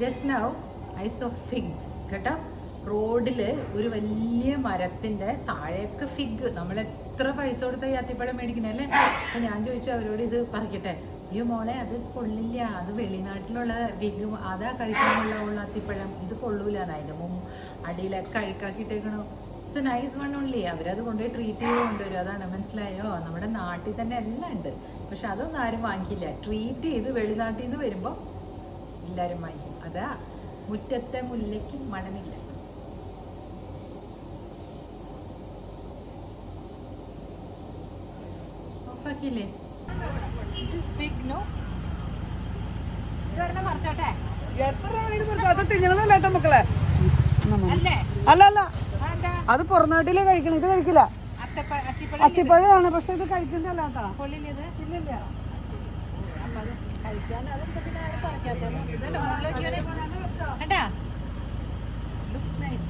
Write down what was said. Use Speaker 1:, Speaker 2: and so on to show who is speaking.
Speaker 1: Just now I so figs കേട്ടോ. റോഡില് ഒരു വലിയ മരത്തിന്റെ താഴേക്ക് ഫിഗ്. നമ്മൾ എത്ര പൈസ കൊടുത്ത ഈ അത്തിപ്പഴം മേടിക്കണല്ലേ. അപ്പൊ ഞാൻ ചോദിച്ചു അവരോട്, ഇത് പറിക്കട്ടെ. അയ്യോ മോളെ, അത് കൊള്ളില്ല, അത് വെളിനാട്ടിലുള്ള ഫിഗ്, അതാ കഴിക്കാനുള്ള അത്തിപ്പഴം, ഇത് കൊള്ളൂല. അതിന്റെ അടിയിലൊക്കെ അഴുക്കാക്കിയിട്ടേക്കണു. It's a nice one only. അവരത് കൊണ്ടുപോയി ട്രീറ്റ് ചെയ്ത് കൊണ്ടുവരും. അതാണ്, മനസ്സിലായോ? നമ്മുടെ നാട്ടിൽ തന്നെ എല്ലാം ഉണ്ട്, പക്ഷെ അതൊന്നും ആരും വാങ്ങിക്കില്ല. ട്രീറ്റ് ചെയ്ത് വെളിനാട്ടിൽ നിന്ന് വരുമ്പോൾ എല്ലാവരും വാങ്ങിക്കും. അതാ മുറ്റത്തെ മുല്ലയ്ക്ക് മണമില്ല. ഓഫാക്കിയില്ലേ?
Speaker 2: മക്കളെ അല്ല അല്ല, അത് പുറനാട്ടിലേ കഴിക്കണം, ഇത് കഴിക്കില്ല. അത്തിപ്പഴമാണ്, പക്ഷെ ഇത് കഴിക്കുന്നല്ല കേട്ടോ. ഇല്ലില്ല.
Speaker 1: Looks nice.